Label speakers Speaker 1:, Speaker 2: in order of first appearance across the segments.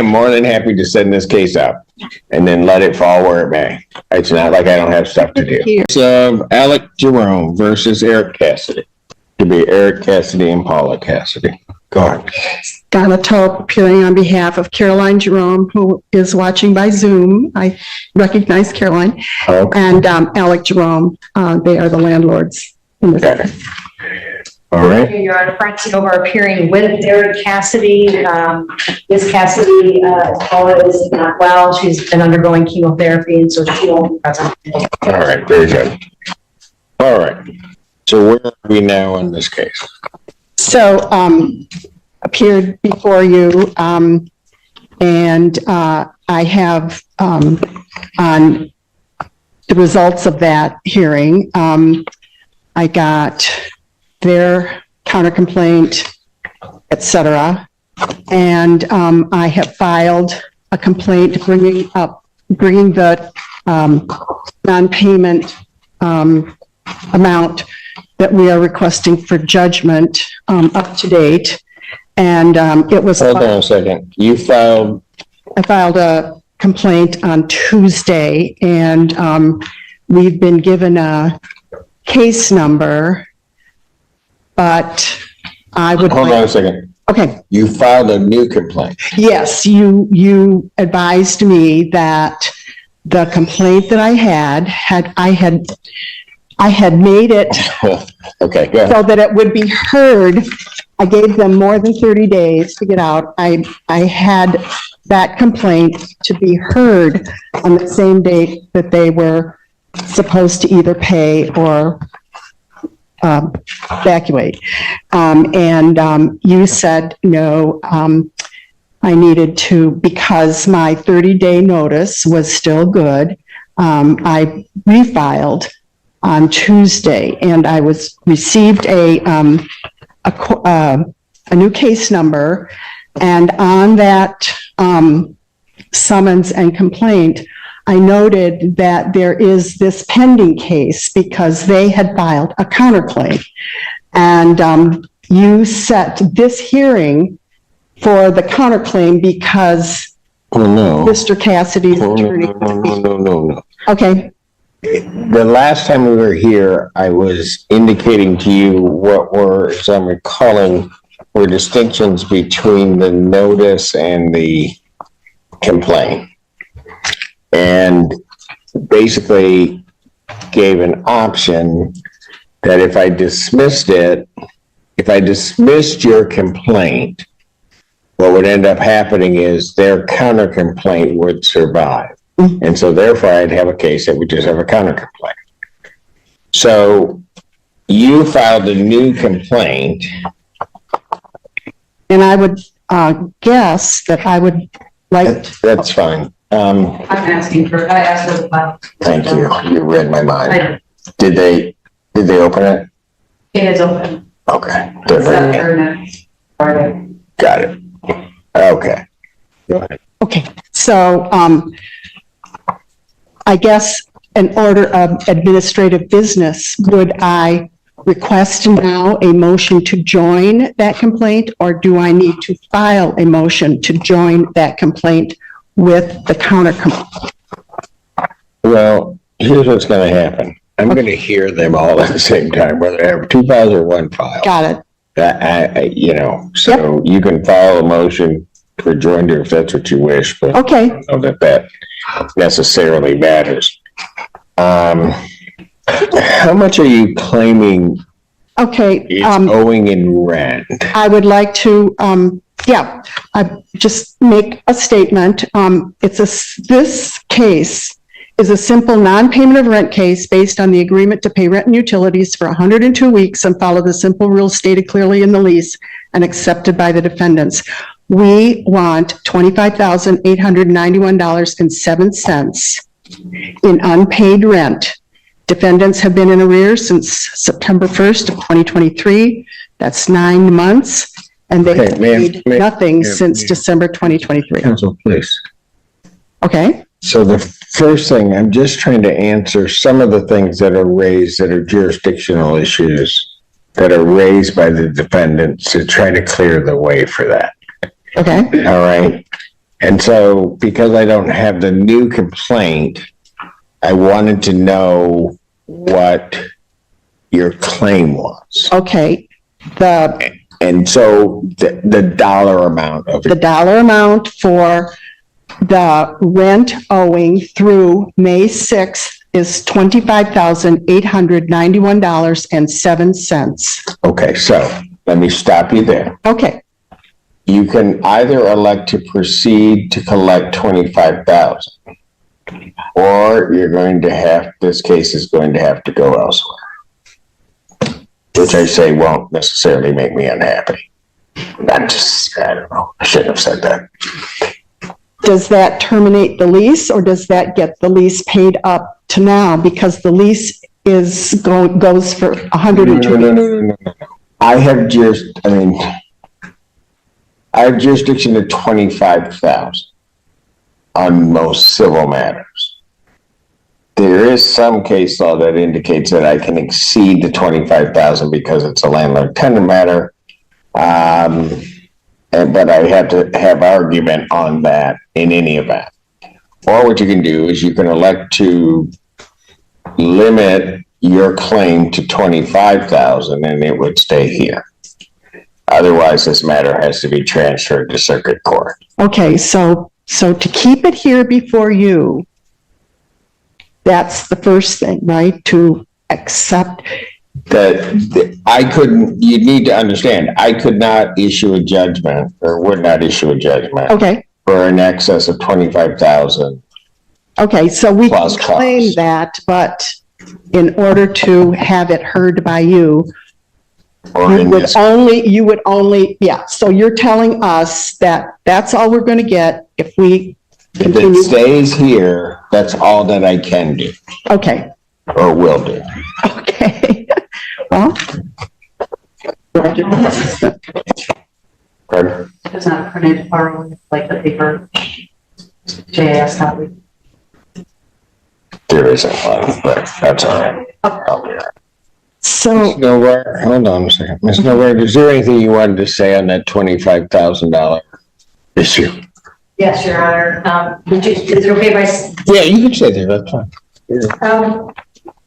Speaker 1: am more than happy to send this case out and then let it fall where it may. It's not like I don't have stuff to do. It's Alec Jerome versus Eric Cassidy. To be Eric Cassidy and Paula Cassidy. Go ahead.
Speaker 2: Donna Tulp appearing on behalf of Caroline Jerome, who is watching by Zoom. I recognize Caroline. Okay. And Alec Jerome. They are the landlords in this case.
Speaker 1: All right.
Speaker 3: Your Honor, Francine over appearing with Eric Cassidy. Ms. Cassidy, Paula is not well. She's been undergoing chemotherapy, and so she won't be present.
Speaker 1: All right, very good. All right. So where are we now in this case?
Speaker 2: So, appeared before you, and I have on the results of that hearing. I got their counter complaint, etc., and I have filed a complaint bringing the non-payment amount that we are requesting for judgment up to date. And it was...
Speaker 1: Hold on a second.
Speaker 2: I filed a complaint on Tuesday, and we've been given a case number, but I would...
Speaker 1: Hold on a second.
Speaker 2: Okay.
Speaker 1: You filed a new complaint.
Speaker 2: Yes, you advised me that the complaint that I had made it
Speaker 1: okay, go ahead.
Speaker 2: so that it would be heard. I gave them more than 30 days to get out. I had that complaint to be heard on the same date that they were supposed to either pay or evacuate. You said no, I needed to, because my 30-day notice was still good. I refiled on Tuesday, and I received a new case number, and on that summons and complaint, I noted that there is this pending case because they had filed a counterclaim, and you set this hearing for the counterclaim because Mr. Cassidy's attorney.
Speaker 1: No.
Speaker 2: Okay.
Speaker 1: The last time we were here, I was indicating to you what were, as I'm recalling, were distinctions between the notice and the complaint. And basically gave an option that if I dismissed your complaint, what would end up happening is their counter complaint would survive. And so therefore I'd have a case that would just have a counter complaint. So you filed a new complaint.
Speaker 2: And I would guess that I would like...
Speaker 1: That's fine.
Speaker 3: I'm asking for, I asked for the file.
Speaker 1: Thank you. You read my mind. Did they open it?
Speaker 3: It is open.
Speaker 1: Okay. Got it. Okay. Go ahead.
Speaker 2: Okay. So I guess in order of administrative business, would I request now a motion to join that complaint, or do I need to file a motion to join that complaint with the counter complaint?
Speaker 1: Well, here's what's going to happen. I'm going to hear them all at the same time, whether I have two files or one file.
Speaker 2: Got it.
Speaker 1: So you can file a motion for joinder if that's what you wish, but
Speaker 2: okay.
Speaker 1: I don't know that necessarily matters. How much are you claiming it's owing in rent?
Speaker 2: I would like to, I just make a statement. This case is a simple non-payment of rent case based on the agreement to pay rent and utilities for 102 weeks and follow the simple rules stated clearly in the lease and accepted by the defendants. We want $25,891.07 in unpaid rent. Defendants have been in arrears since September 1st of 2023. That's 9 months. And they have paid nothing since December 2023.
Speaker 1: Counsel, please.
Speaker 2: Okay.
Speaker 1: So the first thing, I'm just trying to answer some of the things that are raised that are jurisdictional issues that are raised by the defendants to try to clear the way for that.
Speaker 2: Okay.
Speaker 1: All right. And so because I don't have the new complaint, I wanted to know what your claim was.
Speaker 2: Okay,
Speaker 1: And so the dollar amount of
Speaker 2: the
Speaker 1: it.
Speaker 2: dollar amount for the rent owing through May 6th is $25,891.07.
Speaker 1: Okay, so let me stop you there.
Speaker 2: Okay,
Speaker 1: You can either elect to proceed to collect 25,000, or you're going to have, this case is going to have to go elsewhere. Which I say won't necessarily make me unhappy. I don't know, I shouldn't have said that.
Speaker 2: does that terminate the lease, or does that get the lease paid up to now? Because the lease goes for 102.
Speaker 1: No. I have jurisdiction of 25,000 on most civil matters. There is some case law that indicates that I can exceed the 25,000 because it's a landlord-tenant matter. But I have to have argument on that in any event. Or what you can do is you can elect to limit your claim to 25,000 and it would stay here. Otherwise, this matter has to be transferred to circuit court.
Speaker 2: Okay, so to keep it here before you, that's the first thing, right? To accept.
Speaker 1: You need to understand, I could not issue a judgment or would not issue a judgment.
Speaker 2: Okay.
Speaker 1: For an excess of 25,000.
Speaker 2: Okay, so we can
Speaker 1: Plus
Speaker 2: claim
Speaker 1: costs.
Speaker 2: that, but in order to have it heard by you,
Speaker 1: Or in this,
Speaker 2: so you're telling us that that's all we're going to get if we
Speaker 1: if
Speaker 2: continue.
Speaker 1: it stays here, that's all that I can do
Speaker 2: Okay,
Speaker 1: or will do.
Speaker 2: okay. Well.
Speaker 1: Pardon?
Speaker 3: It's not printed or like the paper JS copy.
Speaker 1: There isn't one, but that's all right. I'll be all right.
Speaker 2: So,
Speaker 1: Ms. Novart, hold on a second. Ms. Novart, is there anything you wanted to say on that $25,000 issue?
Speaker 3: Yes, Your Honor. Is it okay if I
Speaker 1: Yeah, you can say that, that's fine.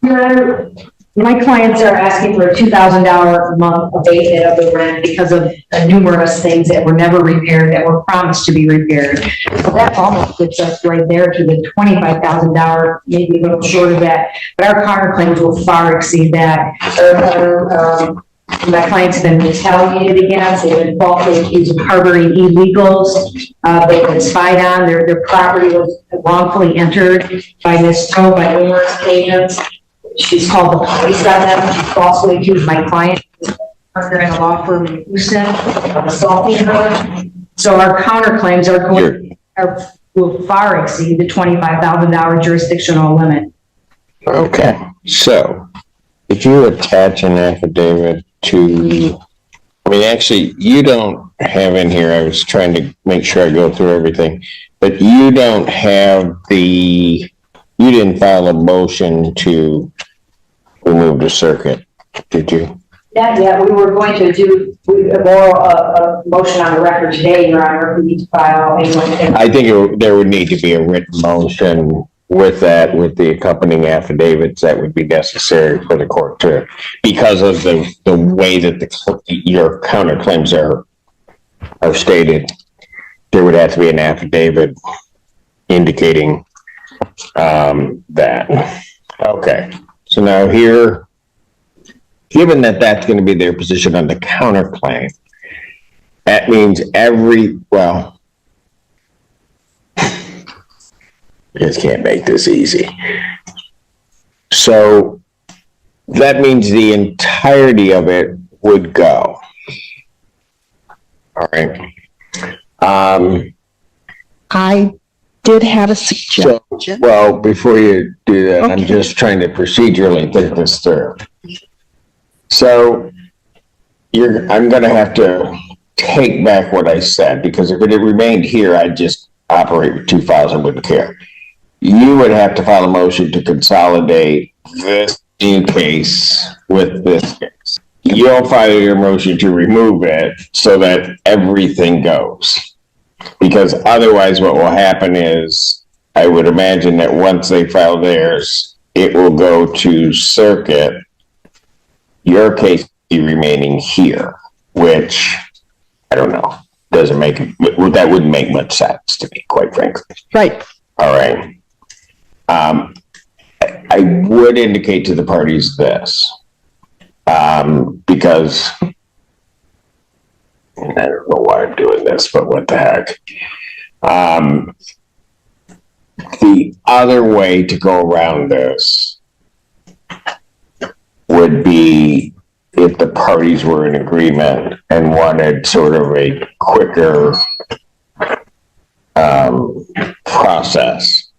Speaker 3: Your Honor, my clients are asking for a $2,000 a month abatement of the rent because of numerous things that were never repaired, that were promised to be repaired. So that almost gets us right there to the $25,000, maybe a little short of that, but our counterclaims will far exceed that. My clients have been retaliated against, they've been falsely accused of harboring illegals, they've been spied on, their property was wrongfully entered by Ms. Stowe by numerous agents. She's called the police on them. She falsely accused my client, partner in a law firm in Houston, of assaulting her. So our counterclaims will far exceed the $25,000 jurisdictional limit.
Speaker 1: Okay, so if you attach an affidavit to, actually, you don't have in here, I was trying to make sure I go through everything, but you don't have you didn't file a motion to remove the circuit, did you?
Speaker 3: Not yet. We were going to do a motion on the record today, Your Honor, if we need to file anyone.
Speaker 1: I think there would need to be a written motion with that, with the accompanying affidavits that would be necessary for the court to, because of the way that your counterclaims are stated, there would have to be an affidavit indicating that. Okay, so now here, given that that's going to be their position on the counterclaim, that means you guys can't make this easy. So that means the entirety of it would go. All right.
Speaker 2: I did have a suggestion.
Speaker 1: Well, before you do that, I'm
Speaker 2: Okay.
Speaker 1: just trying to procedurally think this through. So I'm going to have to take back what I said, because if it had remained here, I'd just operate with two files and wouldn't care. You would have to file a motion to consolidate this new case with this case. You'll file your motion to remove it so that everything goes. Because otherwise what will happen is, I would imagine that once they file theirs, it will go to circuit, your case be remaining here, which, I don't know, doesn't make, that wouldn't make much sense to me, quite frankly.
Speaker 2: Right.
Speaker 1: All right. I would indicate to the parties this, because and I don't know why I'm doing this, but what the heck. The other way to go around this would be if the parties were in agreement and wanted sort of a quicker process,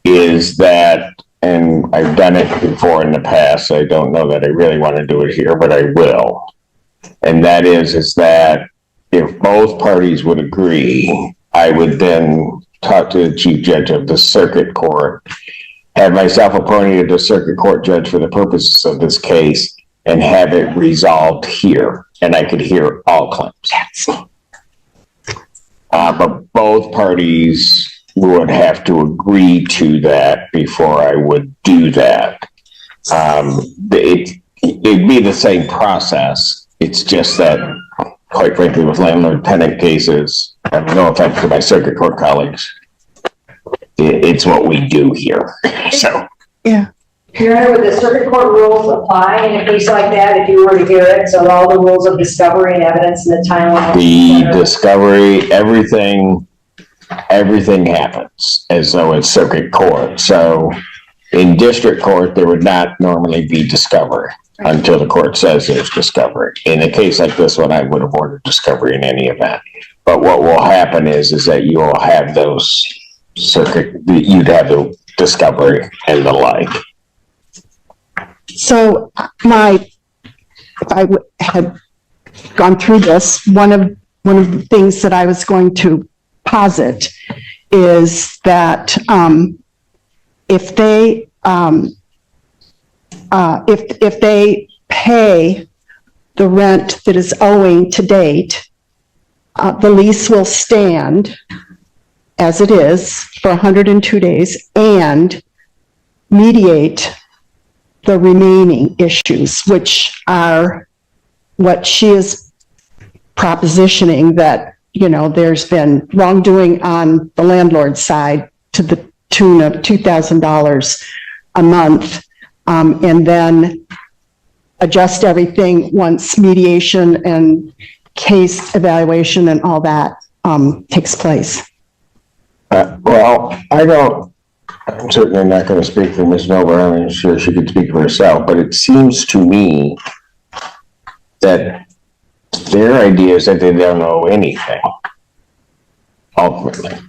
Speaker 1: is that, and I've done it before in the past, I don't know that I really want to do it here, but I will. And that is that if both parties would agree, I would then talk to the chief judge of the circuit court, have myself appointed as circuit court judge for the purposes of this case, and have it resolved here, and I could hear all claims. But both parties would have to agree to that before I would do that. It'd be the same process. It's just that, quite frankly, with landlord-tenant cases, no offense to my circuit court colleagues, it's what we do here. So,
Speaker 2: yeah.
Speaker 3: Your Honor, would the circuit court rules apply in a case like that if you were to hear it? So all the rules of discovery and evidence and the timeline.
Speaker 1: the discovery, everything happens as though it's circuit court. So in district court, there would not normally be discovery until the court says there's discovery. In a case like this one, I would have ordered discovery in any event. But what will happen is that you will have those you'd have the discovery and the like.
Speaker 2: So if I had gone through this, one of the things that I was going to posit is that if they pay the rent that is owing to date, the lease will stand as it is for 102 days and mediate the remaining issues, which are what she is propositioning, that, you know, there's been wrongdoing on the landlord's side to the tune of $2,000 a month, and then adjust everything once mediation and case evaluation and all that takes place.
Speaker 1: Well, I'm certainly not going to speak for Ms. Noble. I'm sure she could speak for herself, but it seems to me that their idea is that they don't owe anything, ultimately,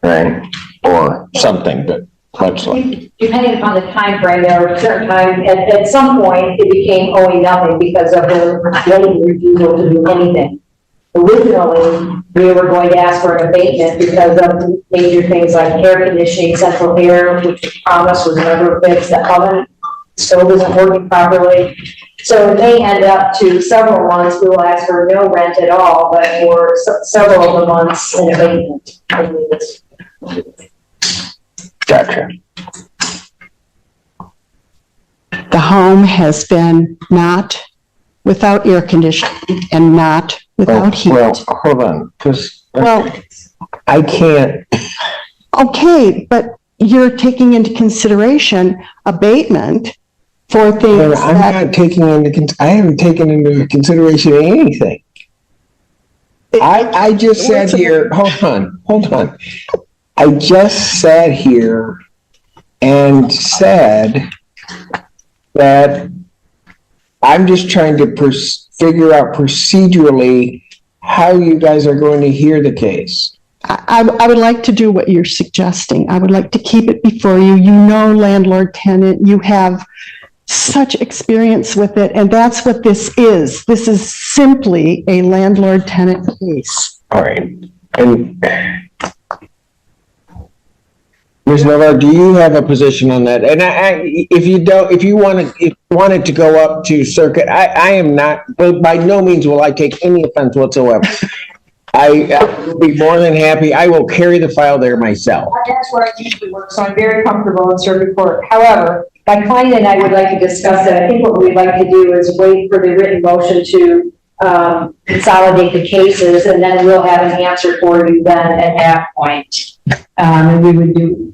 Speaker 1: right? Or something that much like.
Speaker 3: Depending upon the time frame, there were certain times, at some point, it became owing nothing because of the refusal to do anything. Originally, we were going to ask for an abatement because of major things like air conditioning, central air, which was promised was never fixed. The oven stove isn't working properly. So it may end up to several months, we will ask for no rent at all, but for several of the months in abatement.
Speaker 1: Gotcha.
Speaker 2: The home has been not without air conditioning and not without heat.
Speaker 1: Well, hold on, because
Speaker 2: Well,
Speaker 1: I can't.
Speaker 2: okay, but you're taking into consideration abatement for things
Speaker 1: I'm
Speaker 2: that,
Speaker 1: not taking I haven't taken into consideration anything. I just sat here, hold on. I just sat here and said that I'm just trying to figure out procedurally how you guys are going to hear the case.
Speaker 2: I would like to do what you're suggesting. I would like to keep it before you. You know, landlord tenant, you have such experience with it, and that's what this is. This is simply a landlord tenant case.
Speaker 1: All right. And Ms. Navarro, do you have a position on that? And if you want it to go up to circuit, I am not, but by no means will I take any offense whatsoever. I will be more than happy. I will carry the file there myself.
Speaker 3: That's where I usually work, so I'm very comfortable in circuit court. However, my client and I would like to discuss it. I think what we'd like to do is wait for the written motion to consolidate the cases, and then we'll have an answer for you then at that point. And we would do,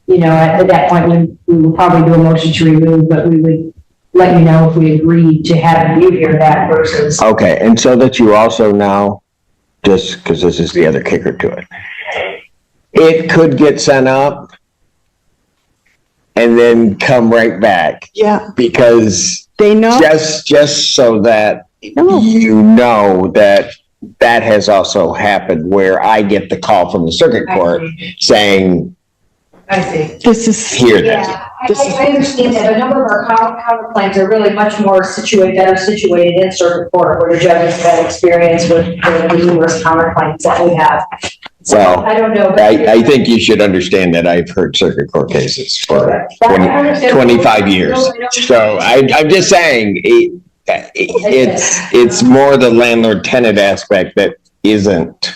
Speaker 3: at that point, we will probably do a motion to remove, but we would let you know if we agreed to have you hear that versus.
Speaker 1: Okay, and so that you also know, just because this is the other kicker to it, it could get sent up and then come right back.
Speaker 2: Yeah,
Speaker 1: Because
Speaker 2: they know.
Speaker 1: just so that you know that that has also happened, where I get the call from the circuit court saying,
Speaker 3: I see.
Speaker 2: This is,
Speaker 1: here, this.
Speaker 3: Yeah, I understand that. A number of our counterclaims are really much more better situated in circuit court, where the judges have experience with the numerous counterclaims that we have. So
Speaker 1: Well,
Speaker 3: I don't know.
Speaker 1: I think you should understand that I've heard circuit court cases for 25 years. So I'm just saying, it's more the landlord-tenant aspect that isn't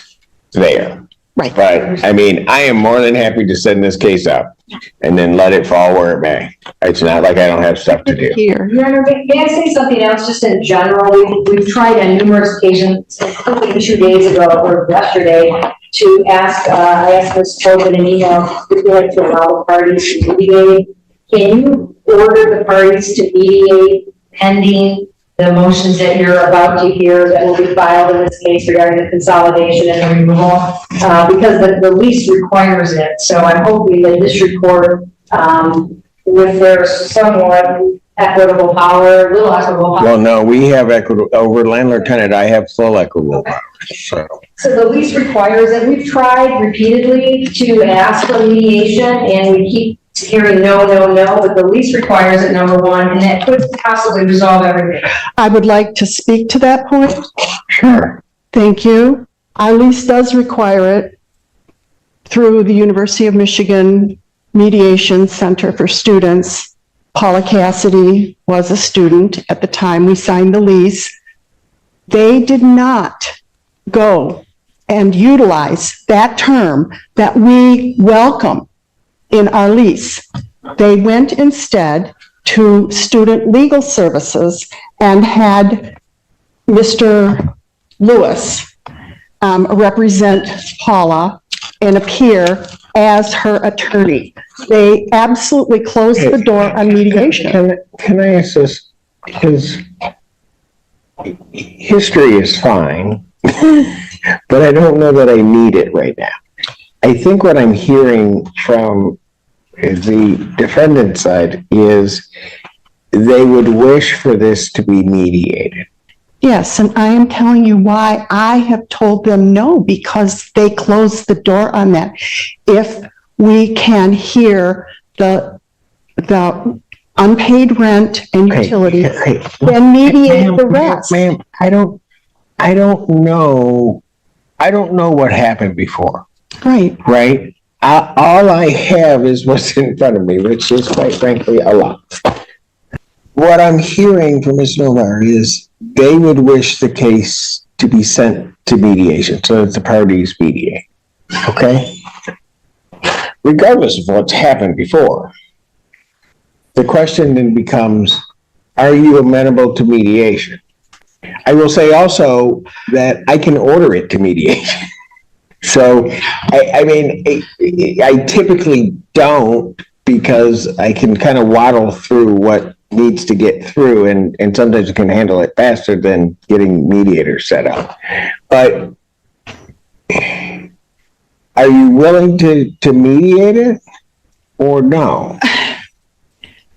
Speaker 1: there.
Speaker 2: right.
Speaker 1: But, I mean, I am more than happy to send this case up and then let it fall where it may. It's not like I don't have stuff to do.
Speaker 2: Here.
Speaker 3: Your Honor, may I say something else, just in general? We've tried on numerous occasions, including 2 days ago or yesterday, to ask, I asked Ms. Tobin an email, if you like to allow the parties to mediate. Can you order the parties to mediate pending the motions that you're about to hear that will be filed in this case regarding the consolidation and the removal? Because the lease requires it. So I'm hoping that district court, with their somewhat equitable power, little equitable power.
Speaker 1: Well, no, we have equitable, over landlord-tenant, I have full equitable powers, so.
Speaker 3: So the lease requires it. We've tried repeatedly to ask for mediation, and we keep hearing no, but the lease requires it, number one, and that could possibly resolve everything.
Speaker 2: I would like to speak to that point.
Speaker 1: Sure.
Speaker 2: Thank you. Our lease does require it through the University of Michigan Mediation Center for Students. Paula Cassidy was a student at the time we signed the lease. They did not go and utilize that term that we welcome in our lease. They went instead to Student Legal Services and had Mr. Lewis represent Paula and appear as her attorney. They absolutely closed the door on mediation.
Speaker 1: Can I ask this? Because history is fine, but I don't know that I need it right now. I think what I'm hearing from the defendant side is they would wish for this to be mediated.
Speaker 2: Yes, and I am telling you why I have told them no, because they closed the door on that. If we can hear the unpaid rent and utilities, then mediate the rest.
Speaker 1: Ma'am, I don't know what happened before,
Speaker 2: Right.
Speaker 1: right? All I have is what's in front of me, which is quite frankly a lot. What I'm hearing from Ms. Novar is they would wish the case to be sent to mediation so that the parties mediate, okay? Regardless of what's happened before. The question then becomes, are you amenable to mediation? I will say also that I can order it to mediation. So, I mean, I typically don't, because I can kind of waddle through what needs to get through, and sometimes you can handle it faster than getting mediators set up. But are you willing to mediate it or no?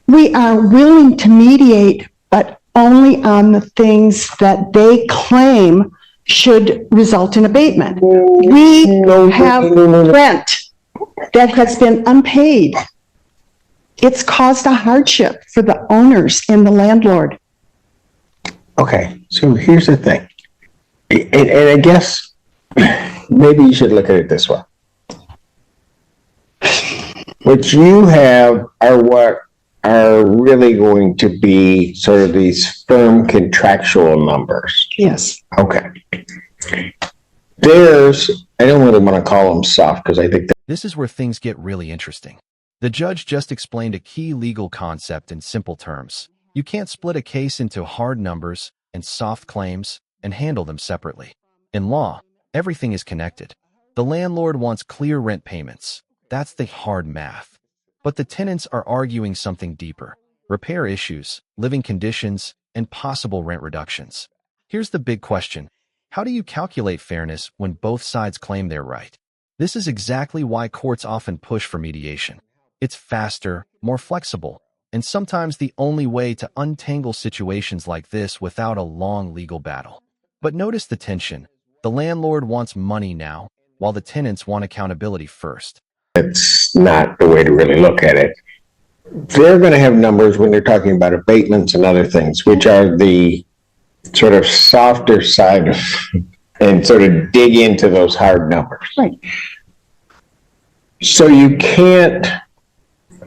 Speaker 2: We are willing to mediate, but only on the things that they claim should result in abatement. We have rent that has been unpaid. It's caused a hardship for the owners and the landlord.
Speaker 1: Okay, so here's the thing. And I guess maybe you should look at it this way. What you have are what are really going to be sort of these firm contractual numbers.
Speaker 2: Yes.
Speaker 1: Okay. I don't really want to call them soft because I think
Speaker 4: This is where things get really interesting. The judge just explained a key legal concept in simple terms. You can't split a case into hard numbers and soft claims and handle them separately. In law, everything is connected. The landlord wants clear rent payments. That's the hard math. But the tenants are arguing something deeper: repair issues, living conditions, and possible rent reductions. Here's the big question. How do you calculate fairness when both sides claim they're right? This is exactly why courts often push for mediation. It's faster, more flexible, and sometimes the only way to untangle situations like this without a long legal battle. But notice the tension. The landlord wants money now, while the tenants want accountability first.
Speaker 1: that's not the way to really look at it. They're going to have numbers when they're talking about abatements and other things, which are the sort of softer side of, and sort of dig into those hard numbers.
Speaker 2: Right.
Speaker 1: So you can't,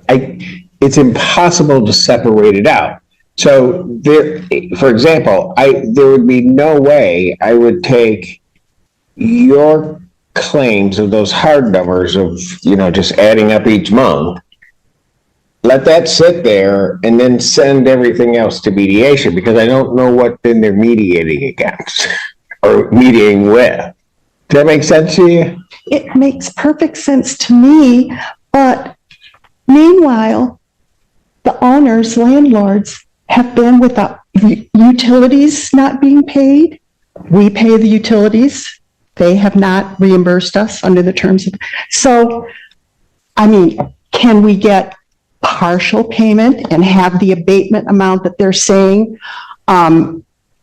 Speaker 1: it's impossible to separate it out. So there, for example, there would be no way I would take your claims of those hard numbers of, just adding up each month, let that sit there and then send everything else to mediation, because I don't know what then they're mediating against or mediating with. Does that make sense to you?
Speaker 2: It makes perfect sense to me, but meanwhile, the owners, landlords, have been without utilities not being paid. We pay the utilities. They have not reimbursed us under the terms of, so, can we get partial payment and have the abatement amount that they're saying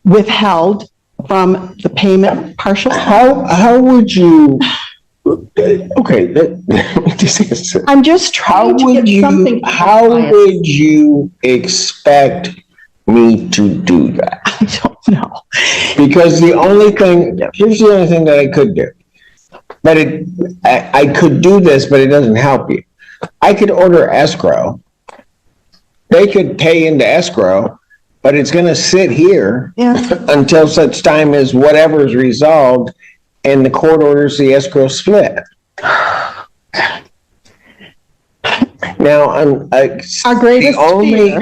Speaker 2: withheld from the payment partial?
Speaker 1: How would you, okay,
Speaker 2: I'm just trying to get something.
Speaker 1: How would you expect me to do that?
Speaker 2: I don't know.
Speaker 1: Because here's the only thing that I could do. But I could do this, but it doesn't help you. I could order escrow. They could pay into escrow, but it's going to sit here until such time as whatever is resolved and the court orders the escrow split. Now,
Speaker 2: Our greatest fear.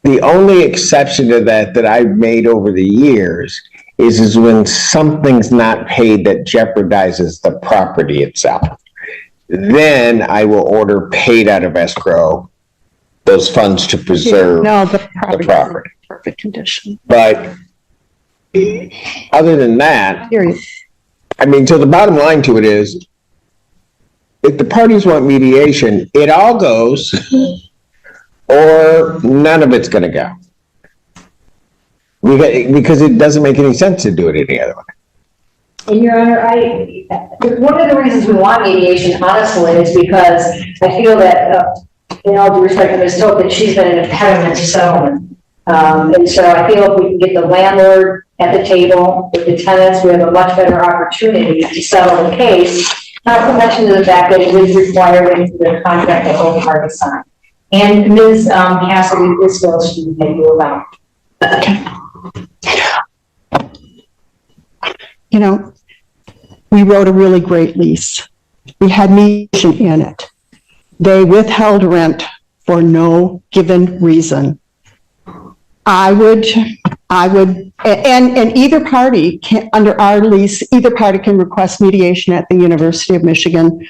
Speaker 1: The only exception to that I've made over the years is when something's not paid that jeopardizes the property itself. Then I will order paid out of escrow those funds to preserve
Speaker 2: the
Speaker 1: property.
Speaker 2: Perfect condition.
Speaker 1: But other than that,
Speaker 2: Period.
Speaker 1: so the bottom line to it is, if the parties want mediation, it all goes, or none of it's going to go. Because it doesn't make any sense to do it any other way.
Speaker 3: And Your Honor, one of the reasons we want mediation, honestly, is because I feel that, in all due respect to Ms. Toth, that she's been an impediment to settlement. And so I feel if we can get the landlord at the table with the tenants, we have a much better opportunity to settle the case. Not to mention the fact that it is required into the contract that both parties sign. And Ms. Cassidy, this bill she may you about.
Speaker 2: We wrote a really great lease. We had mediation in it. They withheld rent for no given reason. I would, and either party can, under our lease, either party can request mediation at the University of Michigan.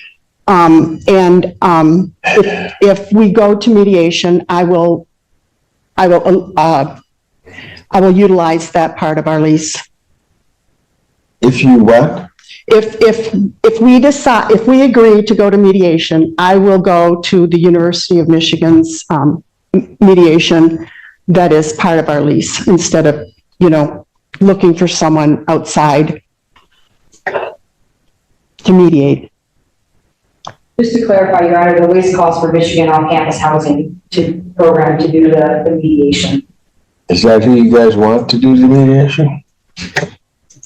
Speaker 2: If we go to mediation, I will utilize that part of our lease.
Speaker 1: If you what?
Speaker 2: If we decide, if we agree to go to mediation, I will go to the University of Michigan's mediation that is part of our lease, instead of, looking for someone outside to mediate.
Speaker 3: Just to clarify, Your Honor, the lease calls for Michigan on-campus housing program to do the mediation.
Speaker 1: Is that who you guys want to do the mediation?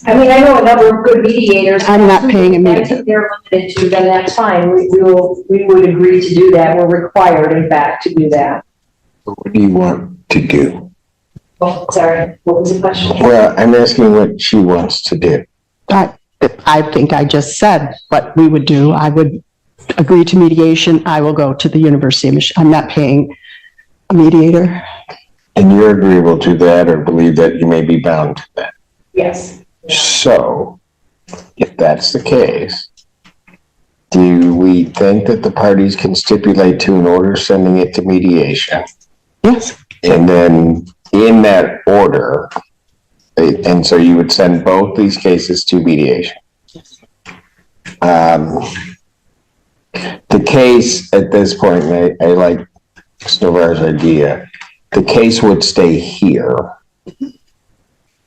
Speaker 3: I know a number of good mediators.
Speaker 2: I'm not paying a mediator.
Speaker 3: If they're limited to, then that's fine. We would agree to do that. We're required, in fact, to do that.
Speaker 1: What do you want to do?
Speaker 3: Oh, sorry, what was the question?
Speaker 1: Well, I'm asking what she wants to do.
Speaker 2: I think I just said what we would do. I would agree to mediation. I will go to the University of Michigan. I'm not paying a mediator.
Speaker 1: And you're agreeable to that or believe that you may be bound to that?
Speaker 3: Yes.
Speaker 1: So, if that's the case, do we think that the parties can stipulate to an order sending it to mediation?
Speaker 2: Yes.
Speaker 1: And then in that order, and so you would send both these cases to mediation? The case at this point, and I like Snovar's idea, the case would stay here.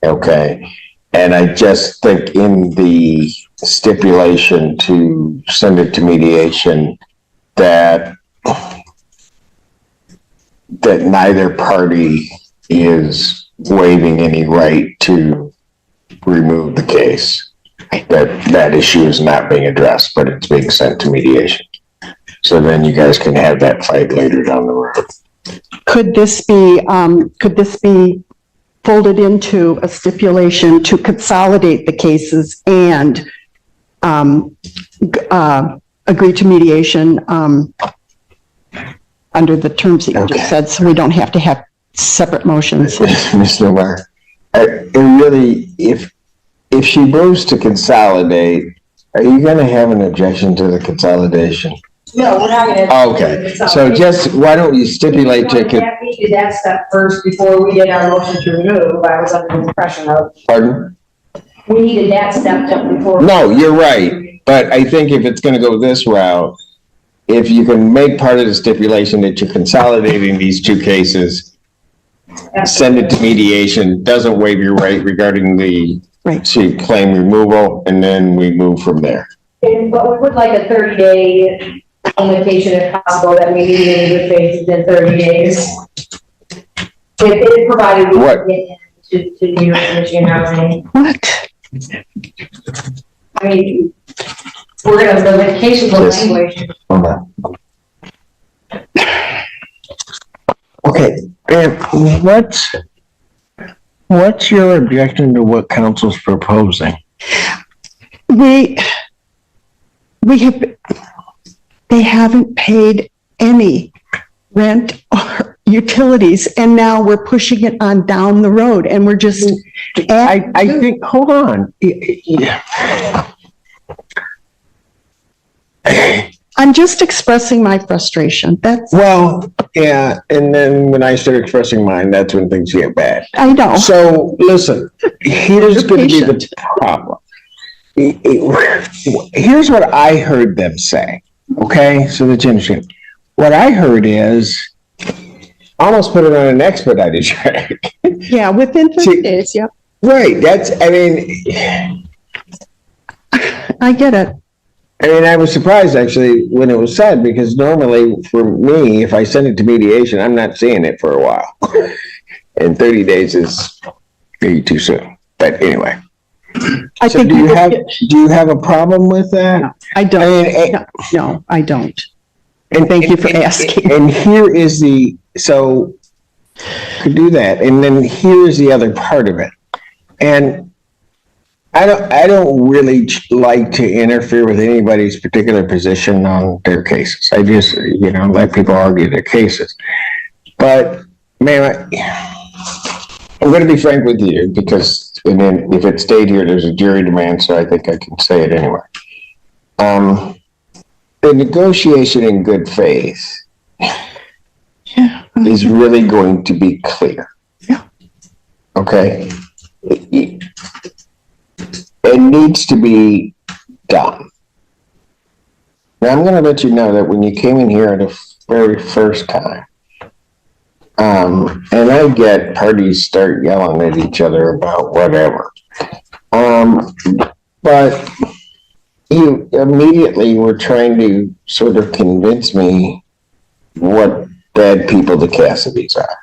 Speaker 1: Okay. And I just think in the stipulation to send it to mediation that neither party is waiving any right to remove the case. That issue is not being addressed, but it's being sent to mediation. So then you guys can have that fight later down the road.
Speaker 2: Could this be folded into a stipulation to consolidate the cases and agree to mediation under the terms that you just said, so we don't have to have separate motions?
Speaker 1: Ms. Lamar, really, if she moves to consolidate, are you going to have an objection to the consolidation?
Speaker 3: No, we're not gonna.
Speaker 1: Okay, so just, why don't you stipulate to,
Speaker 3: We did that step first before we did our motion to remove. I was under the impression of.
Speaker 1: pardon?
Speaker 3: We needed that step before.
Speaker 1: No, you're right, but I think if it's going to go this route, if you can make part of the stipulation that you're consolidating these two cases, send it to mediation, doesn't waive your right regarding the claim removal, and then we move from there.
Speaker 3: But we would like a 30-day limitation if possible, that we need in good faith within 30 days. If provided we
Speaker 1: What?
Speaker 3: can get to the University of Michigan housing.
Speaker 2: What?
Speaker 3: I mean, we're gonna, the litigation language.
Speaker 1: Hold on. Okay, and what's your objection to what council's proposing?
Speaker 2: They haven't paid any rent or utilities, and now we're pushing it on down the road, and we're just.
Speaker 1: I think, hold on.
Speaker 2: I'm just expressing my frustration. That's.
Speaker 1: Well, yeah, and then when I start expressing mine, that's when things get bad.
Speaker 2: I know.
Speaker 1: So, listen, here's going to be the problem. Here's what I heard them say, okay? So that you understand. What I heard is, almost put it on an expedited track.
Speaker 2: Yeah, within 30 days, yep.
Speaker 1: Right,
Speaker 2: I get it.
Speaker 1: I was surprised actually when it was said, because normally for me, if I send it to mediation, I'm not seeing it for a while. And 30 days is maybe too soon, but anyway.
Speaker 2: I
Speaker 1: So
Speaker 2: think
Speaker 1: do you have a problem with that?
Speaker 2: No, I don't. No, I don't.
Speaker 1: And
Speaker 2: thank you for asking.
Speaker 1: And here is so could do that. And then here's the other part of it. And I don't really like to interfere with anybody's particular position on their cases. I just, let people argue their cases. But man, I'm going to be frank with you, because and then if it stayed here, there's a jury demand, so I think I can say it anyway. The negotiation in good faith is really going to be clear.
Speaker 2: Yeah.
Speaker 1: Okay? It needs to be done. Now, I'm going to let you know that when you came in here the very first time, and I get parties start yelling at each other about whatever. But you immediately were trying to sort of convince me what bad people the Cassidys are.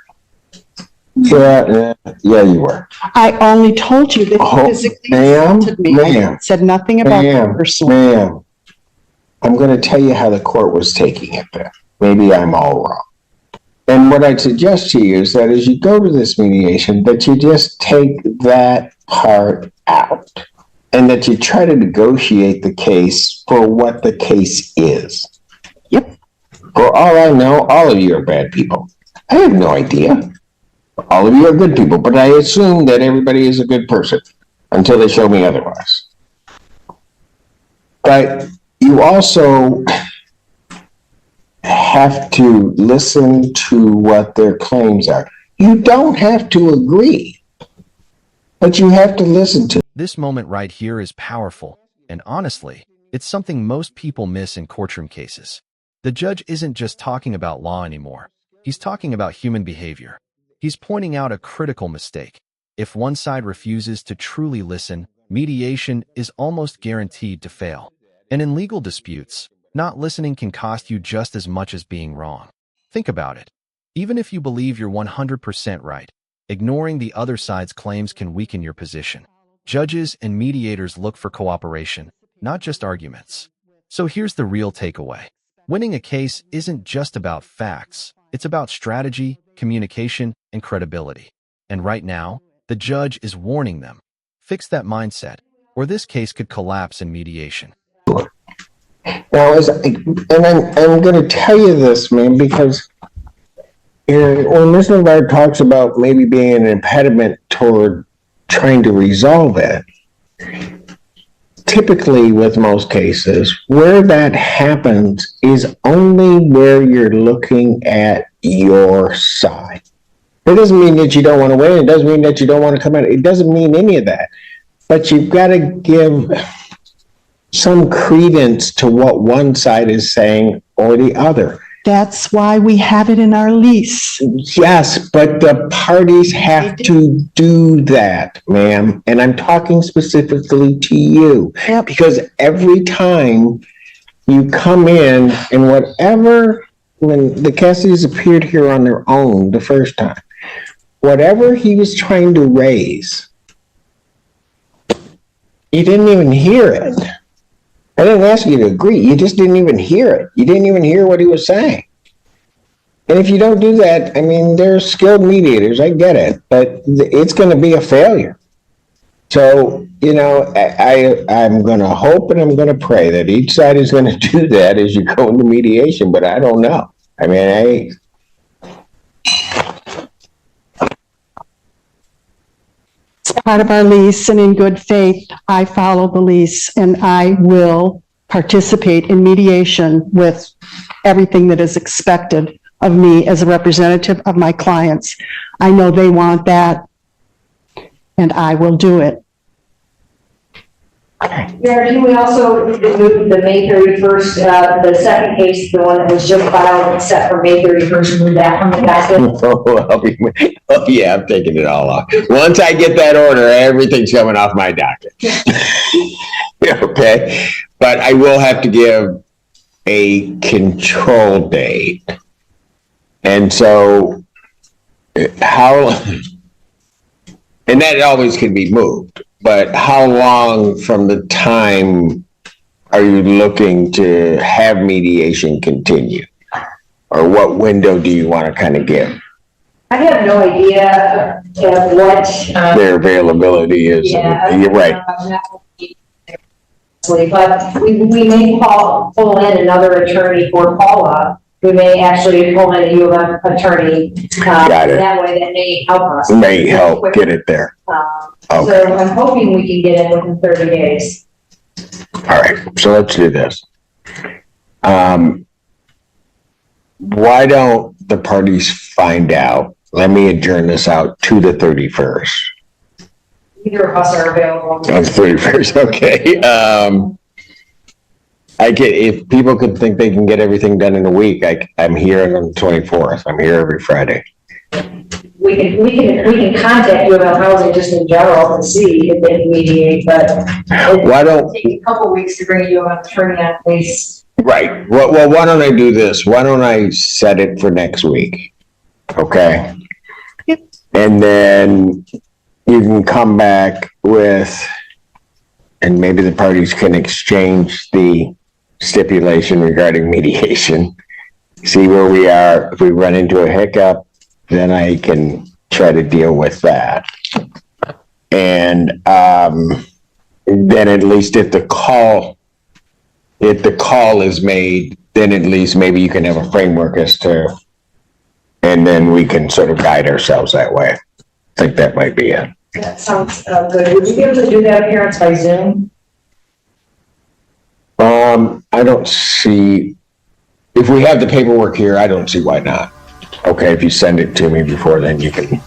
Speaker 1: Yeah, you were.
Speaker 2: I only told you that he physically assaulted me. Said nothing about it personally.
Speaker 1: Ma'am, I'm going to tell you how the court was taking it there. Maybe I'm all wrong. And what I'd suggest to you is that as you go to this mediation, that you just take that part out and that you try to negotiate the case for what the case is.
Speaker 2: Yep.
Speaker 1: For all I know, all of you are bad people. I have no idea. All of you are good people, but I assume that everybody is a good person until they show me otherwise. But you also have to listen to what their claims are. You don't have to agree, but you have to listen to.
Speaker 4: This moment right here is powerful, and honestly, it's something most people miss in courtroom cases. The judge isn't just talking about law anymore. He's talking about human behavior. He's pointing out a critical mistake. If one side refuses to truly listen, mediation is almost guaranteed to fail. And in legal disputes, not listening can cost you just as much as being wrong. Think about it. Even if you believe you're 100% right, ignoring the other side's claims can weaken your position. Judges and mediators look for cooperation, not just arguments. So here's the real takeaway. Winning a case isn't just about facts. It's about strategy, communication, and credibility. And right now, the judge is warning them. Fix that mindset, or this case could collapse in mediation.
Speaker 1: Now, I'm going to tell you this, man, because when Mr. Bard talks about maybe being an impediment toward trying to resolve it, typically with most cases, where that happens is only where you're looking at your side. It doesn't mean that you don't want to win. It doesn't mean that you don't want to come out. It doesn't mean any of that. But you've got to give some credence to what one side is saying or the other.
Speaker 2: That's why we have it in our lease.
Speaker 1: Yes, but the parties have to do that, ma'am. And I'm talking specifically to you.
Speaker 2: Yep.
Speaker 1: Because every time you come in and whatever, when the Cassidys appeared here on their own the first time, whatever he was trying to raise, you didn't even hear it. I didn't ask you to agree. You just didn't even hear it. You didn't even hear what he was saying. And if you don't do that, I mean, they're skilled mediators. I get it, but it's going to be a failure. So, you know, I'm going to hope and I'm going to pray that each side is going to do that as you go into mediation, but I don't know. I mean,
Speaker 2: It's part of our lease, and in good faith, I follow the lease, and I will participate in mediation with everything that is expected of me as a representative of my clients. I know they want that, and I will do it.
Speaker 3: Mayor, can we also move the May 31st, the second case, the one that was just filed, set for May 31st, move that from the docket?
Speaker 1: oh yeah, I'm taking it all off. Once I get that order, everything's coming off my docket. Okay, but I will have to give a control date. And so and that always can be moved, but how long from the time are you looking to have mediation continue? Or what window do you want to kind of give?
Speaker 3: I have no idea what
Speaker 1: Their availability is.
Speaker 3: Yeah,
Speaker 1: you're right.
Speaker 3: But we may pull in another attorney for Paula. We may actually pull in a U of M attorney.
Speaker 1: Got it.
Speaker 3: That way that may help us.
Speaker 1: May help get it there. Okay.
Speaker 3: So I'm hoping we can get it within 30 days.
Speaker 1: All right, so let's do this. Why don't the parties find out? Let me adjourn this out to the 31st.
Speaker 3: Either of us are available.
Speaker 1: On the 31st, okay. If people could think they can get everything done in a week, I'm here on the 24th. I'm here every Friday.
Speaker 3: We can contact you about housing just in general and see if they can mediate, but
Speaker 1: Why don't,
Speaker 3: take a couple weeks to bring you an attorney at least.
Speaker 1: right, well, why don't I do this? Why don't I set it for next week? Okay?
Speaker 2: Yep.
Speaker 1: And then you can come back with, and maybe the parties can exchange the stipulation regarding mediation. see where we are. If we run into a hiccup, then I can try to deal with that. And, then at least if the call is made, then at least maybe you can have a framework as to, and then we can sort of guide ourselves that way. I think that might be it.
Speaker 3: That sounds good. Would you be able to do that appearance by Zoom?
Speaker 1: I don't see, if we have the paperwork here, I don't see why not. Okay, if you send it to me before then, you can